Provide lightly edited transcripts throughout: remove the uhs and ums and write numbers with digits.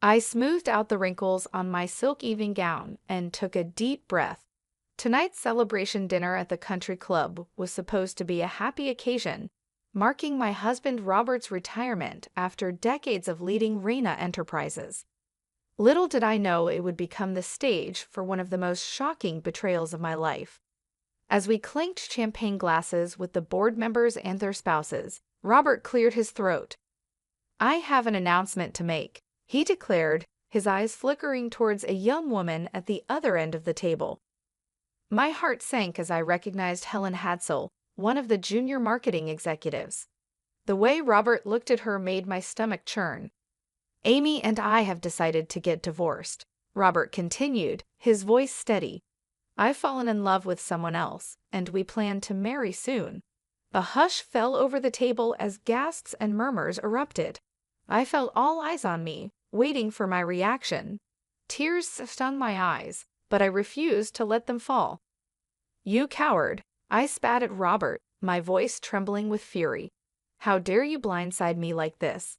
I smoothed out the wrinkles on my silk evening gown and took a deep breath. Tonight's celebration dinner at the country club was supposed to be a happy occasion, marking my husband Robert's retirement after decades of leading Reina Enterprises. Little did I know it would become the stage for one of the most shocking betrayals of my life. As we clinked champagne glasses with the board members and their spouses, Robert cleared his throat. "I have an announcement to make," he declared, his eyes flickering towards a young woman at the other end of the table. My heart sank as I recognized Helen Hadsell, one of the junior marketing executives. The way Robert looked at her made my stomach churn. "Amy and I have decided to get divorced," Robert continued, his voice steady. "I've fallen in love with someone else, and we plan to marry soon." A hush fell over the table as gasps and murmurs erupted. I felt all eyes on me, waiting for my reaction. Tears stung my eyes, but I refused to let them fall. "You coward!" I spat at Robert, my voice trembling with fury. "How dare you blindside me like this?"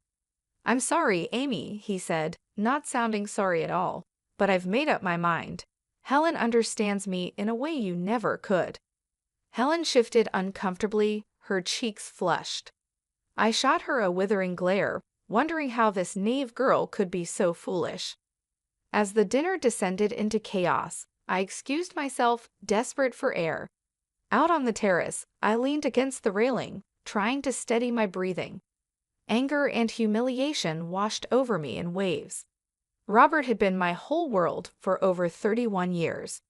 "I'm sorry, Amy," he said, not sounding sorry at all, "but I've made up my mind. Helen understands me in a way you never could." Helen shifted uncomfortably, her cheeks flushed. I shot her a withering glare, wondering how this naive girl could be so foolish. As the dinner descended into chaos, I excused myself, desperate for air. Out on the terrace, I leaned against the railing, trying to steady my breathing. Anger and humiliation washed over me in waves. Robert had been my whole world for over 31 years.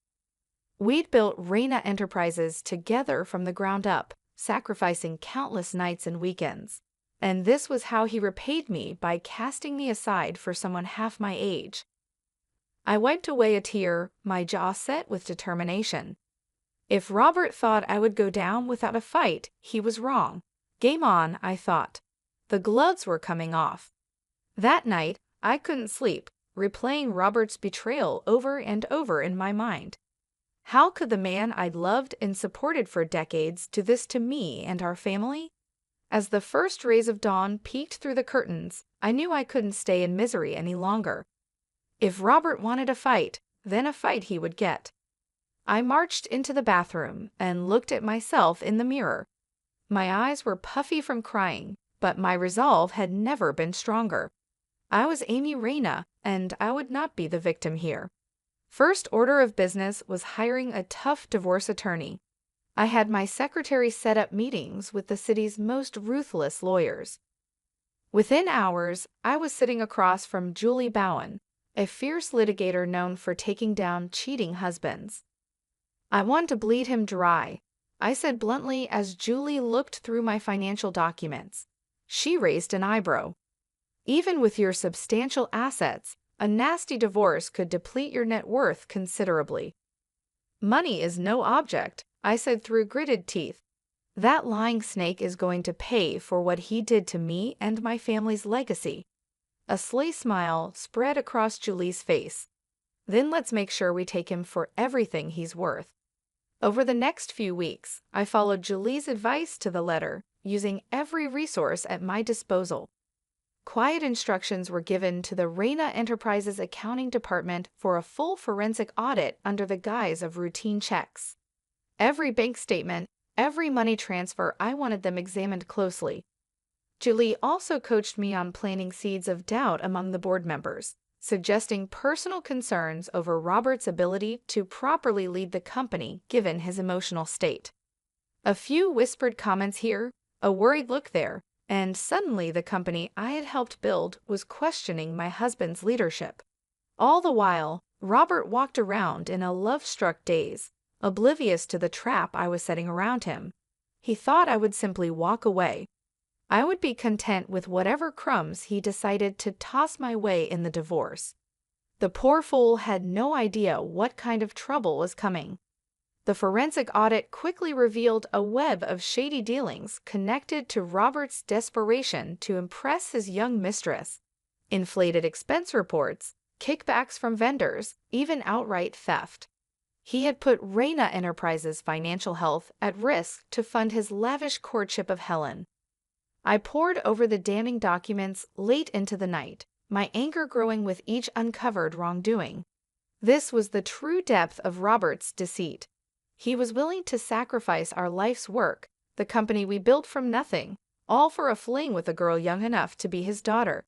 We'd built Reina Enterprises together from the ground up, sacrificing countless nights and weekends. And this was how he repaid me by casting me aside for someone half my age. I wiped away a tear, my jaw set with determination. If Robert thought I would go down without a fight, he was wrong. Game on, I thought. The gloves were coming off. That night, I couldn't sleep, replaying Robert's betrayal over and over in my mind. How could the man I'd loved and supported for decades do this to me and our family? As the first rays of dawn peeked through the curtains, I knew I couldn't stay in misery any longer. If Robert wanted a fight, then a fight he would get. I marched into the bathroom and looked at myself in the mirror. My eyes were puffy from crying, but my resolve had never been stronger. I was Amy Reina, and I would not be the victim here. First order of business was hiring a tough divorce attorney. I had my secretary set up meetings with the city's most ruthless lawyers. Within hours, I was sitting across from Julie Bowen, a fierce litigator known for taking down cheating husbands. "I want to bleed him dry," I said bluntly as Julie looked through my financial documents. She raised an eyebrow. "Even with your substantial assets, a nasty divorce could deplete your net worth considerably." "Money is no object," I said through gritted teeth. "That lying snake is going to pay for what he did to me and my family's legacy." A sly smile spread across Julie's face. "Then let's make sure we take him for everything he's worth." Over the next few weeks, I followed Julie's advice to the letter, using every resource at my disposal. Quiet instructions were given to the Reina Enterprises accounting department for a full forensic audit under the guise of routine checks. Every bank statement, every money transfer, I wanted them examined closely. Julie also coached me on planting seeds of doubt among the board members, suggesting personal concerns over Robert's ability to properly lead the company given his emotional state. A few whispered comments here, a worried look there, and suddenly the company I had helped build was questioning my husband's leadership. All the while, Robert walked around in a love-struck daze, oblivious to the trap I was setting around him. He thought I would simply walk away. I would be content with whatever crumbs he decided to toss my way in the divorce. The poor fool had no idea what kind of trouble was coming. The forensic audit quickly revealed a web of shady dealings connected to Robert's desperation to impress his young mistress. Inflated expense reports, kickbacks from vendors, even outright theft. He had put Reina Enterprises' financial health at risk to fund his lavish courtship of Helen. I pored over the damning documents late into the night, my anger growing with each uncovered wrongdoing. This was the true depth of Robert's deceit. He was willing to sacrifice our life's work, the company we built from nothing, all for a fling with a girl young enough to be his daughter.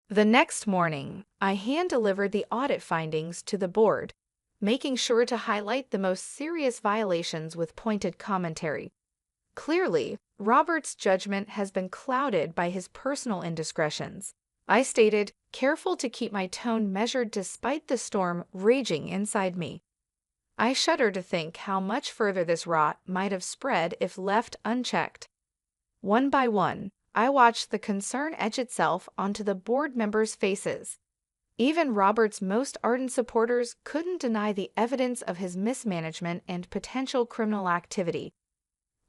The next morning, I hand-delivered the audit findings to the board, making sure to highlight the most serious violations with pointed commentary. Clearly, Robert's judgment has been clouded by his personal indiscretions. I stated, careful to keep my tone measured despite the storm raging inside me. I shudder to think how much further this rot might have spread if left unchecked. One by one, I watched the concern etch itself onto the board members' faces. Even Robert's most ardent supporters couldn't deny the evidence of his mismanagement and potential criminal activity.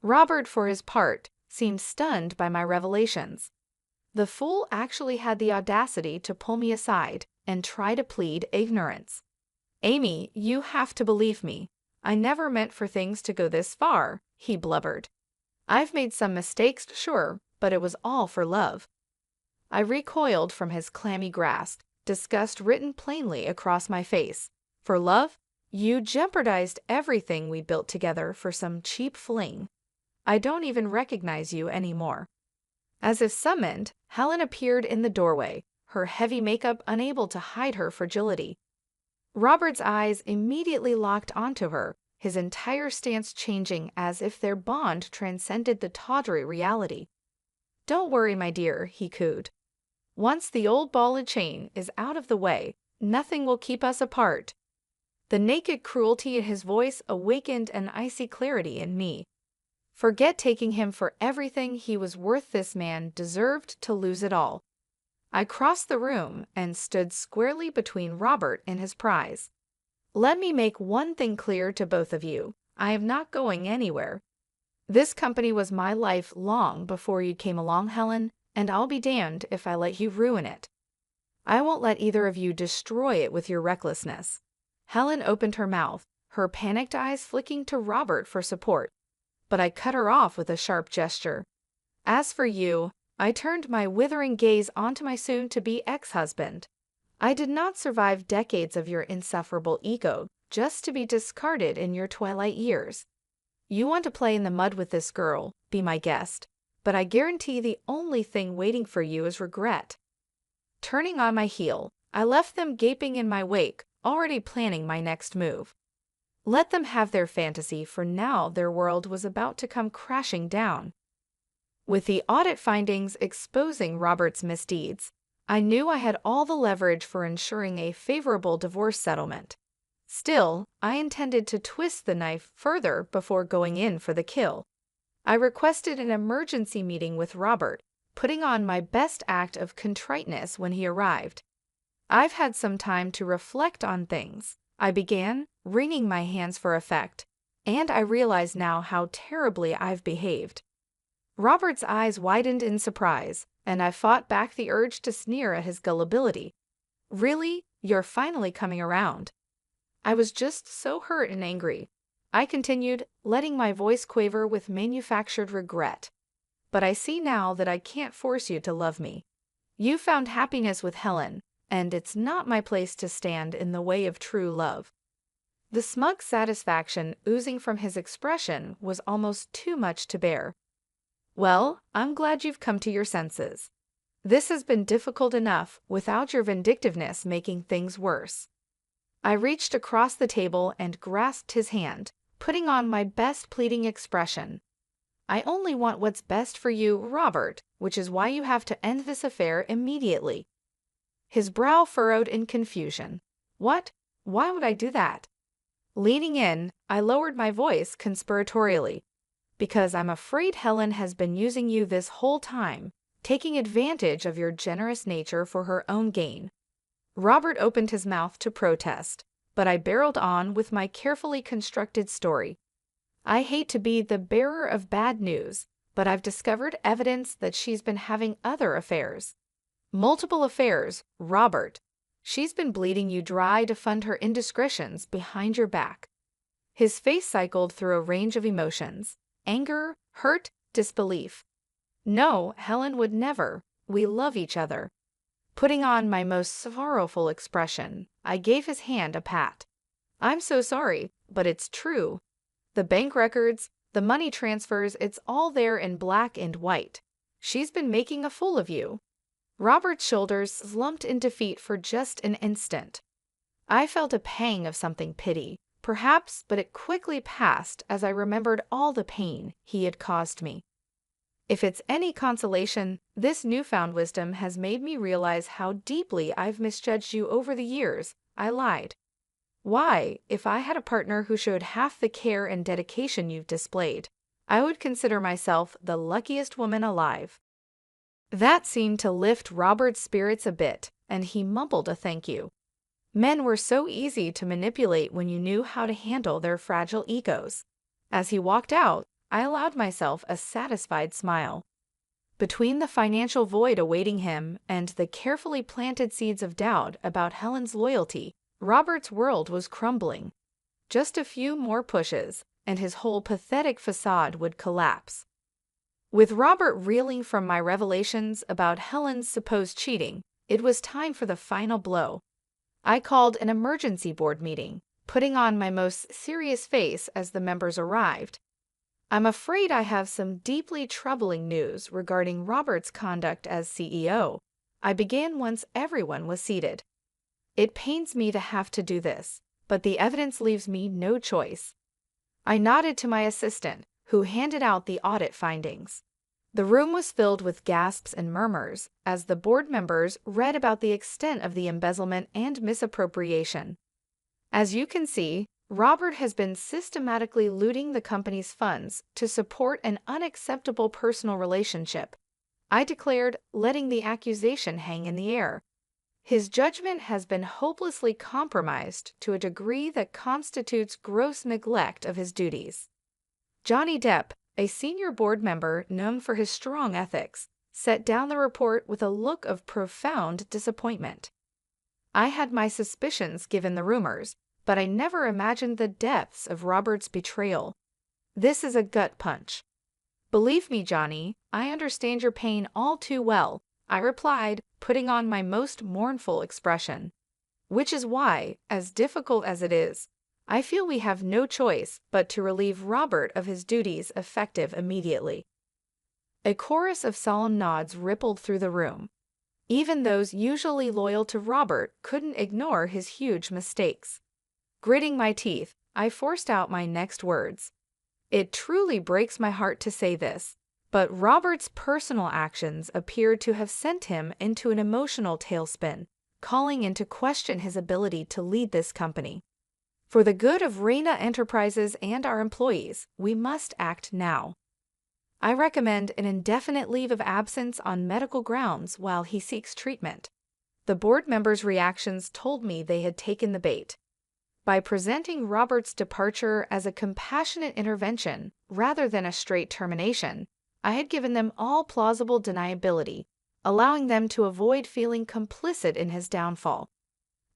Robert, for his part, seemed stunned by my revelations. The fool actually had the audacity to pull me aside and try to plead ignorance. "Amy, you have to believe me. I never meant for things to go this far," he blubbered. "I've made some mistakes, sure, but it was all for love." I recoiled from his clammy grasp, disgust written plainly across my face. "For love? You jeopardized everything we built together for some cheap fling. I don't even recognize you anymore." As if summoned, Helen appeared in the doorway, her heavy makeup unable to hide her fragility. Robert's eyes immediately locked onto her, his entire stance changing as if their bond transcended the tawdry reality. "Don't worry, my dear," he cooed. "Once the old ball and chain is out of the way, nothing will keep us apart." The naked cruelty in his voice awakened an icy clarity in me. Forget taking him for everything he was worth, this man deserved to lose it all. I crossed the room and stood squarely between Robert and his prize. "Let me make one thing clear to both of you. I am not going anywhere. This company was my life long before you came along, Helen, and I'll be damned if I let you ruin it. I won't let either of you destroy it with your recklessness." Helen opened her mouth, her panicked eyes flicking to Robert for support, but I cut her off with a sharp gesture. "As for you," I turned my withering gaze onto my soon-to-be ex-husband. "I did not survive decades of your insufferable ego just to be discarded in your twilight years. You want to play in the mud with this girl, be my guest, but I guarantee the only thing waiting for you is regret." Turning on my heel, I left them gaping in my wake, already planning my next move. Let them have their fantasy, for now their world was about to come crashing down. With the audit findings exposing Robert's misdeeds, I knew I had all the leverage for ensuring a favorable divorce settlement. Still, I intended to twist the knife further before going in for the kill. I requested an emergency meeting with Robert, putting on my best act of contriteness when he arrived. "I've had some time to reflect on things," I began, wringing my hands for effect, "and I realize now how terribly I've behaved." Robert's eyes widened in surprise, and I fought back the urge to sneer at his gullibility. "Really? You're finally coming around." "I was just so hurt and angry," I continued, letting my voice quaver with manufactured regret. "But I see now that I can't force you to love me. You found happiness with Helen, and it's not my place to stand in the way of true love." The smug satisfaction oozing from his expression was almost too much to bear. "Well, I'm glad you've come to your senses. This has been difficult enough without your vindictiveness making things worse." I reached across the table and grasped his hand, putting on my best pleading expression. "I only want what's best for you, Robert, which is why you have to end this affair immediately." His brow furrowed in confusion. "What? Why would I do that?" Leaning in, I lowered my voice conspiratorially. "Because I'm afraid Helen has been using you this whole time, taking advantage of your generous nature for her own gain." Robert opened his mouth to protest, but I barreled on with my carefully constructed story. "I hate to be the bearer of bad news, but I've discovered evidence that she's been having other affairs. Multiple affairs, Robert. She's been bleeding you dry to fund her indiscretions behind your back." His face cycled through a range of emotions: anger, hurt, disbelief. "No, Helen would never. We love each other." Putting on my most sorrowful expression, I gave his hand a pat. "I'm so sorry, but it's true. The bank records, the money transfers, it's all there in black and white. She's been making a fool of you." Robert's shoulders slumped in defeat for just an instant. I felt a pang of something pity, perhaps, but it quickly passed as I remembered all the pain he had caused me. If it's any consolation, this newfound wisdom has made me realize how deeply I've misjudged you over the years. I lied. Why, if I had a partner who showed half the care and dedication you've displayed, I would consider myself the luckiest woman alive. That seemed to lift Robert's spirits a bit, and he mumbled a thank you. Men were so easy to manipulate when you knew how to handle their fragile egos. As he walked out, I allowed myself a satisfied smile. Between the financial void awaiting him and the carefully planted seeds of doubt about Helen's loyalty, Robert's world was crumbling. Just a few more pushes, and his whole pathetic facade would collapse. With Robert reeling from my revelations about Helen's supposed cheating, it was time for the final blow. I called an emergency board meeting, putting on my most serious face as the members arrived. "I'm afraid I have some deeply troubling news regarding Robert's conduct as CEO," I began once everyone was seated. "It pains me to have to do this, but the evidence leaves me no choice." I nodded to my assistant, who handed out the audit findings. The room was filled with gasps and murmurs as the board members read about the extent of the embezzlement and misappropriation. As you can see, Robert has been systematically looting the company's funds to support an unacceptable personal relationship, I declared, letting the accusation hang in the air. His judgment has been hopelessly compromised to a degree that constitutes gross neglect of his duties. Johnny Depp, a senior board member known for his strong ethics, set down the report with a look of profound disappointment. I had my suspicions given the rumors, but I never imagined the depths of Robert's betrayal. "This is a gut punch." "Believe me, Johnny, I understand your pain all too well," I replied, putting on my most mournful expression. "Which is why, as difficult as it is, I feel we have no choice but to relieve Robert of his duties effective immediately." A chorus of solemn nods rippled through the room. Even those usually loyal to Robert couldn't ignore his huge mistakes. Gritting my teeth, I forced out my next words. "It truly breaks my heart to say this, but Robert's personal actions appear to have sent him into an emotional tailspin, calling into question his ability to lead this company. For the good of Reina Enterprises and our employees, we must act now. I recommend an indefinite leave of absence on medical grounds while he seeks treatment." The board members' reactions told me they had taken the bait. By presenting Robert's departure as a compassionate intervention rather than a straight termination, I had given them all plausible deniability, allowing them to avoid feeling complicit in his downfall.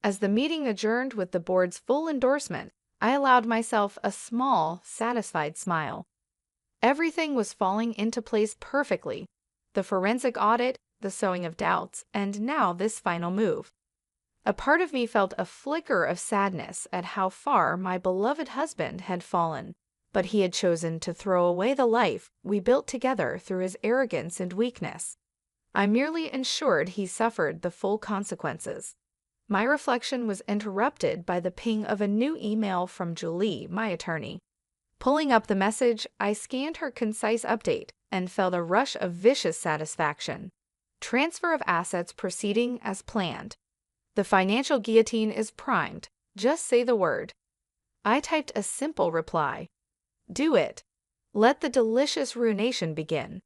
As the meeting adjourned with the board's full endorsement, I allowed myself a small, satisfied smile. Everything was falling into place perfectly: the forensic audit, the sowing of doubts, and now this final move. A part of me felt a flicker of sadness at how far my beloved husband had fallen, but he had chosen to throw away the life we built together through his arrogance and weakness. I merely ensured he suffered the full consequences. My reflection was interrupted by the ping of a new email from Julie, my attorney. Pulling up the message, I scanned her concise update and felt a rush of vicious satisfaction. "Transfer of assets proceeding as planned. The financial guillotine is primed. Just say the word." I typed a simple reply. "Do it. Let the delicious ruination begin."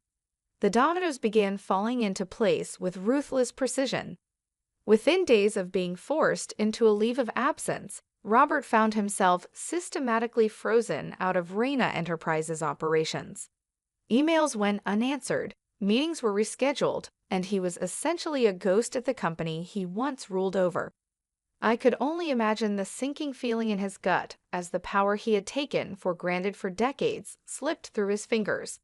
The dominoes began falling into place with ruthless precision. Within days of being forced into a leave of absence, Robert found himself systematically frozen out of Reina Enterprises operations. Emails went unanswered, meetings were rescheduled, and he was essentially a ghost at the company he once ruled over. I could only imagine the sinking feeling in his gut as the power he had taken for granted for decades slipped through his fingers.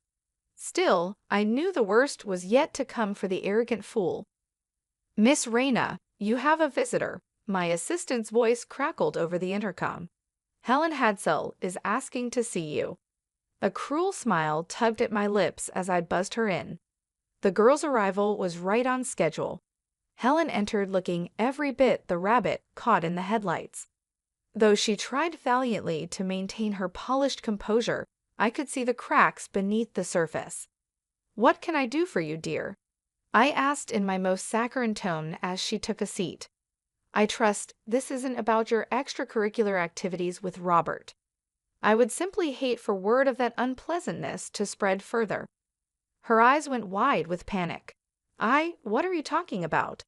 Still, I knew the worst was yet to come for the arrogant fool. Miss Reyna, you have a visitor. My assistant's voice crackled over the intercom. Helen Hadsell is asking to see you. A cruel smile tugged at my lips as I buzzed her in. The girl's arrival was right on schedule. Helen entered looking every bit the rabbit caught in the headlights. Though she tried valiantly to maintain her polished composure, I could see the cracks beneath the surface. "What can I do for you, dear?" I asked in my most saccharine tone as she took a seat. "I trust this isn't about your extracurricular activities with Robert. I would simply hate for word of that unpleasantness to spread further." Her eyes went wide with panic. What are you talking about?"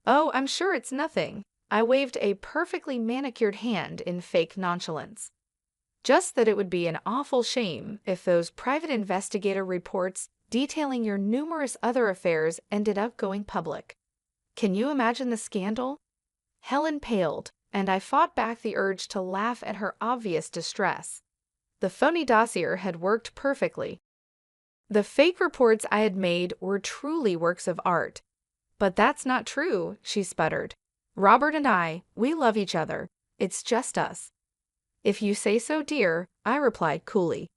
"Oh, I'm sure it's nothing." I waved a perfectly manicured hand in fake nonchalance. "Just that it would be an awful shame if those private investigator reports detailing your numerous other affairs ended up going public. Can you imagine the scandal?" Helen paled, and I fought back the urge to laugh at her obvious distress. The phony dossier had worked perfectly. The fake reports I had made were truly works of art. "But that's not true," she sputtered. "Robert and I, we love each other. It's just us." "If you say so, dear," I replied coolly.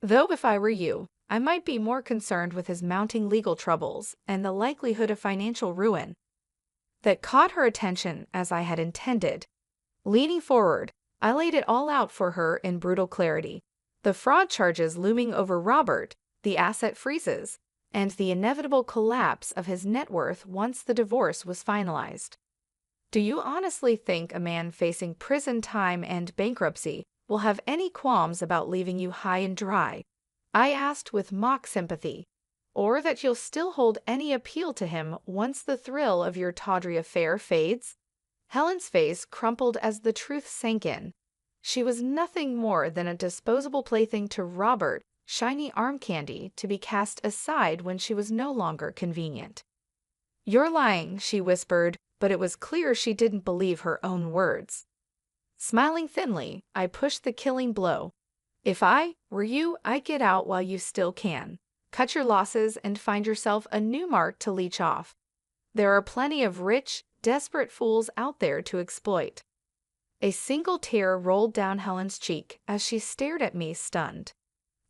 Though if I were you, I might be more concerned with his mounting legal troubles and the likelihood of financial ruin. That caught her attention as I had intended. Leaning forward, I laid it all out for her in brutal clarity. The fraud charges looming over Robert, the asset freezes, and the inevitable collapse of his net worth once the divorce was finalized. Do you honestly think a man facing prison time and bankruptcy will have any qualms about leaving you high and dry?" I asked with mock sympathy. "Or that you'll still hold any appeal to him once the thrill of your tawdry affair fades?" Helen's face crumpled as the truth sank in. She was nothing more than a disposable plaything to Robert, shiny arm candy to be cast aside when she was no longer convenient. "You're lying," she whispered, but it was clear she didn't believe her own words. Smiling thinly, I pushed the killing blow. "If I were you, I'd get out while you still can. Cut your losses and find yourself a new mark to leech off. There are plenty of rich, desperate fools out there to exploit." A single tear rolled down Helen's cheek as she stared at me stunned.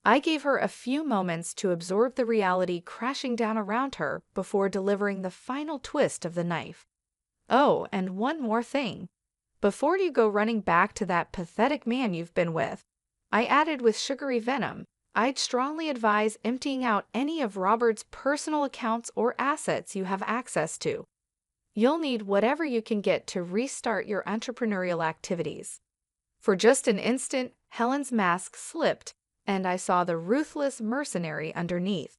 I gave her a few moments to absorb the reality crashing down around her before delivering the final twist of the knife. "Oh, and one more thing. Before you go running back to that pathetic man you've been with," I added with sugary venom, "I'd strongly advise emptying out any of Robert's personal accounts or assets you have access to. You'll need whatever you can get to restart your entrepreneurial activities." For just an instant, Helen's mask slipped, and I saw the ruthless mercenary underneath.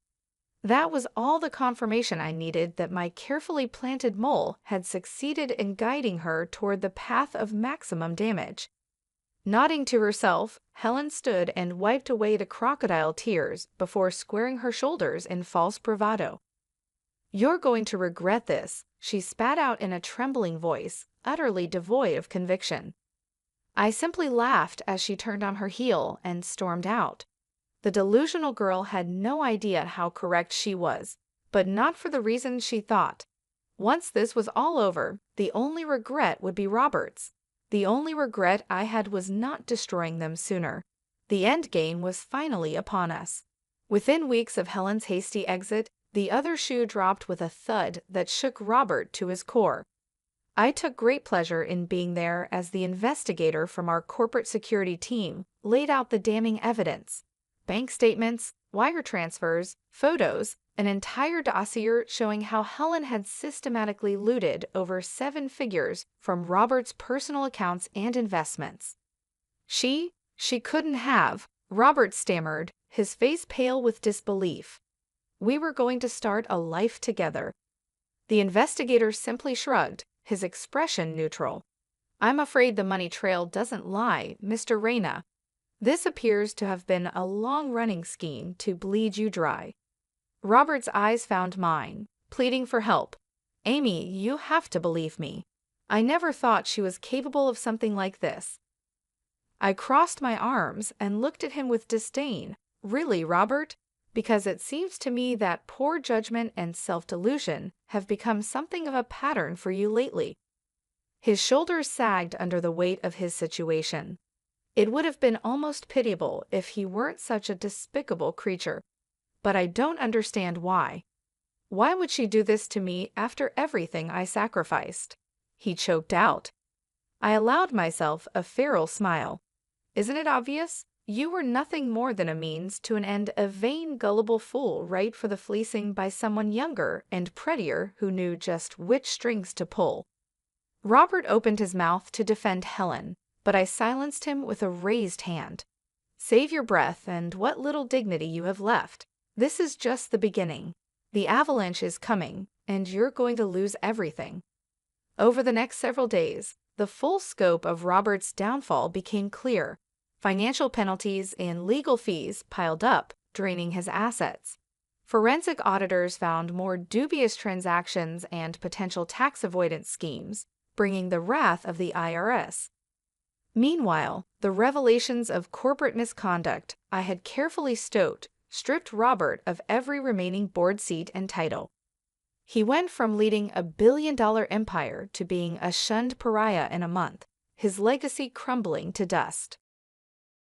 That was all the confirmation I needed that my carefully planted mole had succeeded in guiding her toward the path of maximum damage. Nodding to herself, Helen stood and wiped away the crocodile tears before squaring her shoulders in false bravado. "You're going to regret this," she spat out in a trembling voice, utterly devoid of conviction. I simply laughed as she turned on her heel and stormed out. The delusional girl had no idea how correct she was, but not for the reasons she thought. Once this was all over, the only regret would be Robert's. The only regret I had was not destroying them sooner. The end game was finally upon us. Within weeks of Helen's hasty exit, the other shoe dropped with a thud that shook Robert to his core. I took great pleasure in being there as the investigator from our corporate security team laid out the damning evidence. Bank statements, wire transfers, photos, an entire dossier showing how Helen had systematically looted over 7 figures from Robert's personal accounts and investments. She couldn't have," Robert stammered, his face pale with disbelief. "We were going to start a life together." The investigator simply shrugged, his expression neutral. "I'm afraid the money trail doesn't lie, Mr. Reyna. This appears to have been a long-running scheme to bleed you dry." Robert's eyes found mine, pleading for help. "Amy, you have to believe me. I never thought she was capable of something like this." I crossed my arms and looked at him with disdain. "Really, Robert? because it seems to me that poor judgment and self-delusion have become something of a pattern for you lately." His shoulders sagged under the weight of his situation. It would have been almost pitiable if he weren't such a despicable creature. "But I don't understand why. Why would she do this to me after everything I sacrificed?" he choked out. I allowed myself a feral smile. "Isn't it obvious? You were nothing more than a means to an end, a vain, gullible fool ripe for the fleecing by someone younger and prettier who knew just which strings to pull." Robert opened his mouth to defend Helen, but I silenced him with a raised hand. "Save your breath and what little dignity you have left. This is just the beginning. The avalanche is coming, and you're going to lose everything." Over the next several days, the full scope of Robert's downfall became clear. Financial penalties and legal fees piled up, draining his assets. Forensic auditors found more dubious transactions and potential tax avoidance schemes, bringing the wrath of the IRS. Meanwhile, the revelations of corporate misconduct I had carefully stowed stripped Robert of every remaining board seat and title. He went from leading a billion-dollar empire to being a shunned pariah in a month, his legacy crumbling to dust.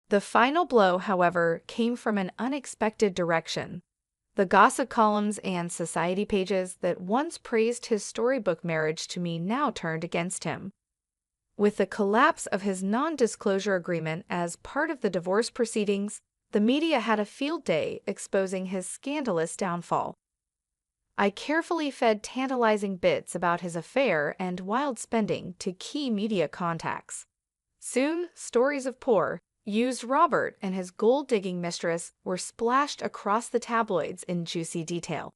The final blow, however, came from an unexpected direction. The gossip columns and society pages that once praised his storybook marriage to me now turned against him. With the collapse of his non-disclosure agreement as part of the divorce proceedings, the media had a field day exposing his scandalous downfall. I carefully fed tantalizing bits about his affair and wild spending to key media contacts. Soon, stories of poor, used Robert and his gold-digging mistress were splashed across the tabloids in juicy detail.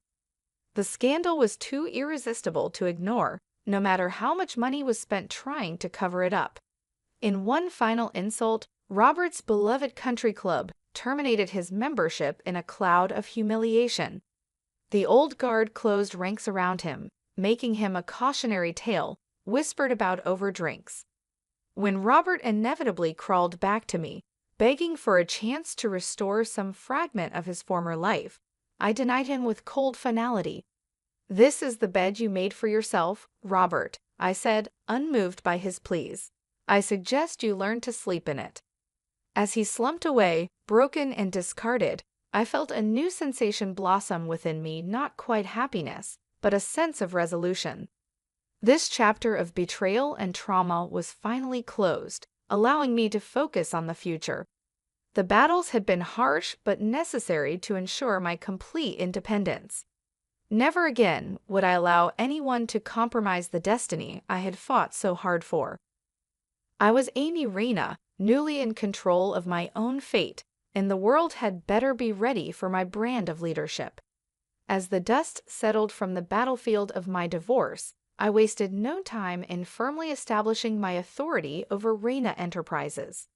The scandal was too irresistible to ignore, no matter how much money was spent trying to cover it up. In one final insult, Robert's beloved country club terminated his membership in a cloud of humiliation. The old guard closed ranks around him, making him a cautionary tale whispered about over drinks. When Robert inevitably crawled back to me, begging for a chance to restore some fragment of his former life, I denied him with cold finality. "This is the bed you made for yourself, Robert," I said, unmoved by his pleas. "I suggest you learn to sleep in it." As he slumped away, broken and discarded, I felt a new sensation blossom within me, not quite happiness, but a sense of resolution. This chapter of betrayal and trauma was finally closed, allowing me to focus on the future. The battles had been harsh but necessary to ensure my complete independence. Never again would I allow anyone to compromise the destiny I had fought so hard for. I was Amy Reyna, newly in control of my own fate, and the world had better be ready for my brand of leadership. As the dust settled from the battlefield of my divorce, I wasted no time in firmly establishing my authority over Reyna Enterprises.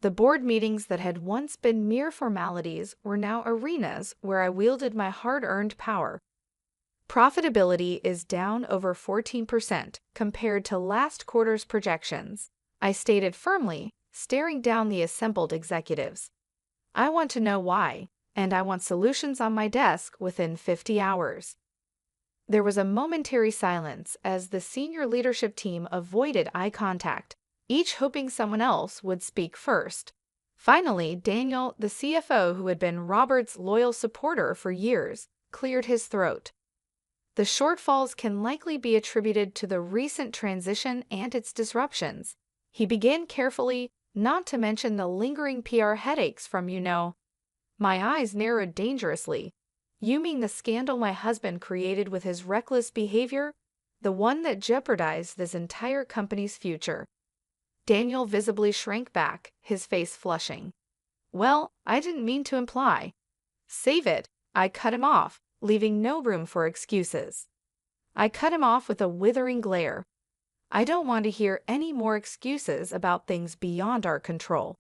The board meetings that had once been mere formalities were now arenas where I wielded my hard-earned power. Profitability is down over 14% compared to last quarter's projections, I stated firmly, staring down the assembled executives. I want to know why, and I want solutions on my desk within 50 hours. There was a momentary silence as the senior leadership team avoided eye contact, each hoping someone else would speak first. Finally, Daniel, the CFO who had been Robert's loyal supporter for years, cleared his throat. "The shortfalls can likely be attributed to the recent transition and its disruptions," he began carefully, "not to mention the lingering PR headaches from, My eyes narrowed dangerously. "You mean the scandal my husband created with his reckless behavior? The one that jeopardized this entire company's future?" Daniel visibly shrank back, his face flushing. "Well, I didn't mean to imply." "Save it," I cut him off, leaving no room for excuses. I cut him off with a withering glare. "I don't want to hear any more excuses about things beyond our control.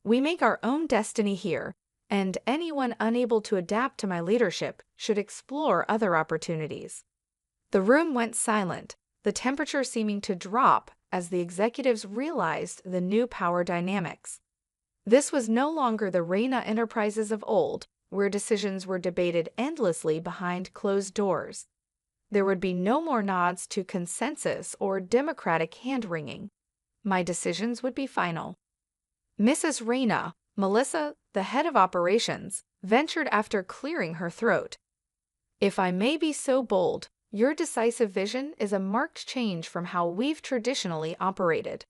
We make our own destiny here, and anyone unable to adapt to my leadership should explore other opportunities." The room went silent, the temperature seeming to drop as the executives realized the new power dynamics. This was no longer the Reyna Enterprises of old, where decisions were debated endlessly behind closed doors. There would be no more nods to consensus or democratic hand-wringing. My decisions would be final. Mrs. Reyna, Melissa, the head of operations, ventured after clearing her throat. If I may be so bold, your decisive vision is a marked change from how we've traditionally operated.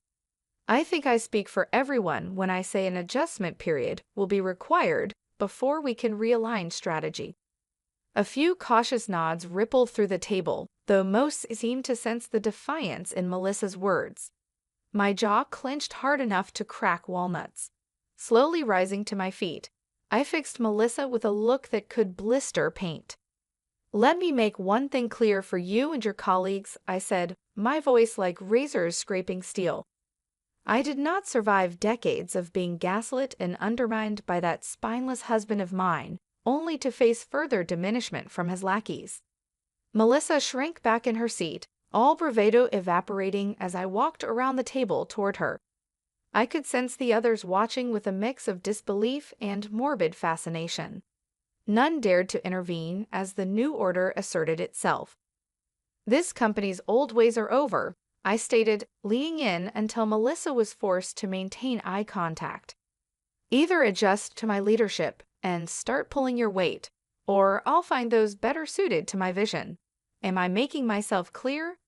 I think I speak for everyone when I say an adjustment period will be required before we can realign strategy. A few cautious nods rippled through the table, though most seemed to sense the defiance in Melissa's words. My jaw clenched hard enough to crack walnuts. Slowly rising to my feet, I fixed Melissa with a look that could blister paint. "Let me make one thing clear for you and your colleagues," I said, my voice like razors scraping steel. I did not survive decades of being gaslit and undermined by that spineless husband of mine, only to face further diminishment from his lackeys. Melissa shrank back in her seat, all bravado evaporating as I walked around the table toward her. I could sense the others watching with a mix of disbelief and morbid fascination. None dared to intervene as the new order asserted itself. "This company's old ways are over," I stated, leaning in until Melissa was forced to maintain eye contact. "Either adjust to my leadership and start pulling your weight, or I'll find those better suited to my vision. Am I making myself clear?"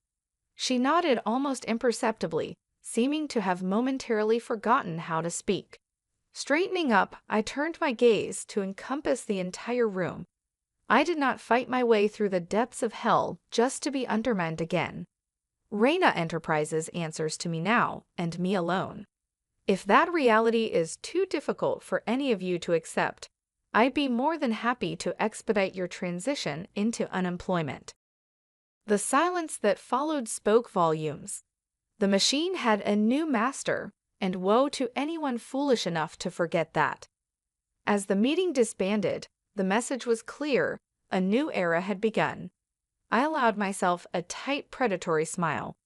She nodded almost imperceptibly, seeming to have momentarily forgotten how to speak. Straightening up, I turned my gaze to encompass the entire room. I did not fight my way through the depths of hell just to be undermined again. Reyna Enterprises answers to me now, and me alone. If that reality is too difficult for any of you to accept, I'd be more than happy to expedite your transition into unemployment. The silence that followed spoke volumes. The machine had a new master, and woe to anyone foolish enough to forget that. As the meeting disbanded, the message was clear: a new era had begun. I allowed myself a tight, predatory smile.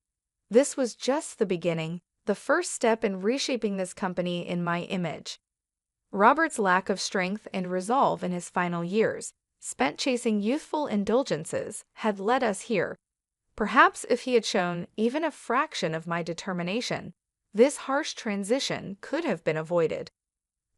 This was just the beginning, the first step in reshaping this company in my image. Robert's lack of strength and resolve in his final years, spent chasing youthful indulgences, had led us here. Perhaps if he had shown even a fraction of my determination, this harsh transition could have been avoided.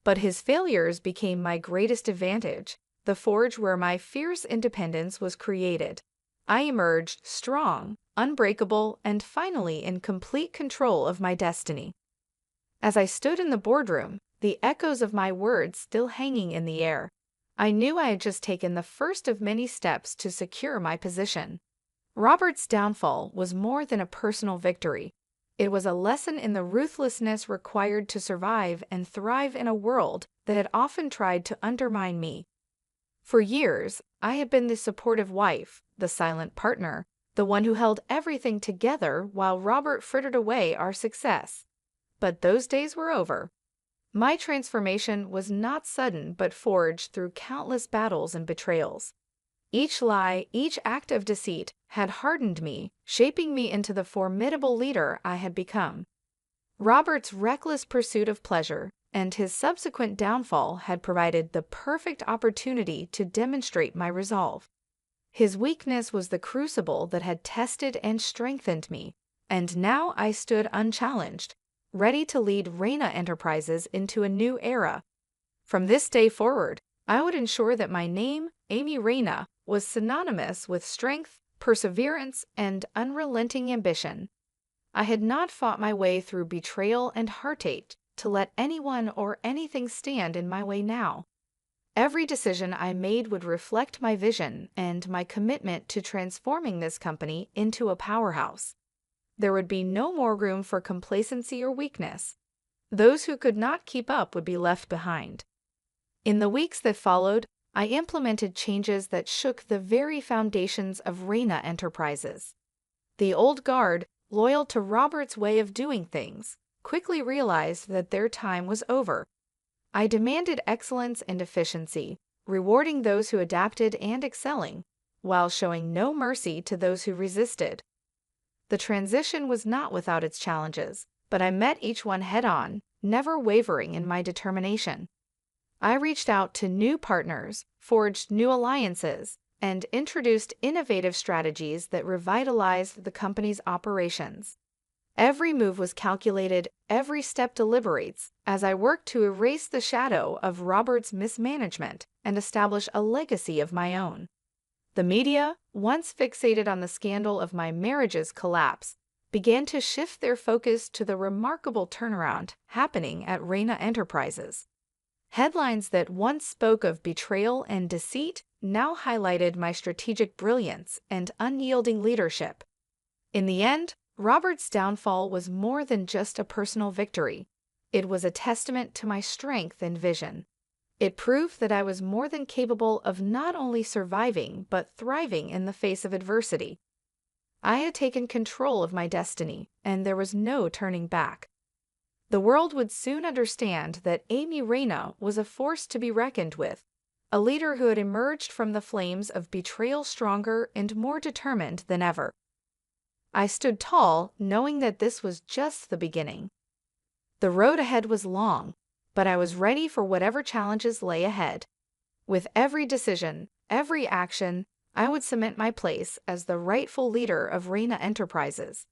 But his failures became my greatest advantage, the forge where my fierce independence was created. I emerged strong, unbreakable, and finally in complete control of my destiny. As I stood in the boardroom, the echoes of my words still hanging in the air, I knew I had just taken the first of many steps to secure my position. Robert's downfall was more than a personal victory. It was a lesson in the ruthlessness required to survive and thrive in a world that had often tried to undermine me. For years, I had been the supportive wife, the silent partner, the one who held everything together while Robert frittered away our success. But those days were over. My transformation was not sudden but forged through countless battles and betrayals. Each lie, each act of deceit had hardened me, shaping me into the formidable leader I had become. Robert's reckless pursuit of pleasure and his subsequent downfall had provided the perfect opportunity to demonstrate my resolve. His weakness was the crucible that had tested and strengthened me, and now I stood unchallenged, ready to lead Reyna Enterprises into a new era. From this day forward, I would ensure that my name, Amy Reyna, was synonymous with strength, perseverance, and unrelenting ambition. I had not fought my way through betrayal and heartache to let anyone or anything stand in my way now. Every decision I made would reflect my vision and my commitment to transforming this company into a powerhouse. There would be no more room for complacency or weakness. Those who could not keep up would be left behind. In the weeks that followed, I implemented changes that shook the very foundations of Reyna Enterprises. The old guard, loyal to Robert's way of doing things, quickly realized that their time was over. I demanded excellence and efficiency, rewarding those who adapted and excelling, while showing no mercy to those who resisted. The transition was not without its challenges, but I met each one head-on, never wavering in my determination. I reached out to new partners, forged new alliances, and introduced innovative strategies that revitalized the company's operations. Every move was calculated, every step deliberates, as I worked to erase the shadow of Robert's mismanagement and establish a legacy of my own. The media, once fixated on the scandal of my marriage's collapse, began to shift their focus to the remarkable turnaround happening at Reina Enterprises. Headlines that once spoke of betrayal and deceit now highlighted my strategic brilliance and unyielding leadership. In the end, Robert's downfall was more than just a personal victory. It was a testament to my strength and vision. It proved that I was more than capable of not only surviving but thriving in the face of adversity. I had taken control of my destiny, and there was no turning back. The world would soon understand that Amy Reina was a force to be reckoned with, a leader who had emerged from the flames of betrayal stronger and more determined than ever. I stood tall, knowing that this was just the beginning. The road ahead was long, but I was ready for whatever challenges lay ahead. With every decision, every action, I would cement my place as the rightful leader of Reina Enterprises.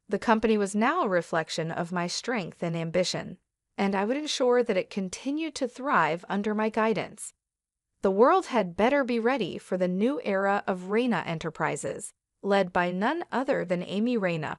The company was now a reflection of my strength and ambition, and I would ensure that it continued to thrive under my guidance. The world had better be ready for the new era of Reina Enterprises, led by none other than Amy Reina.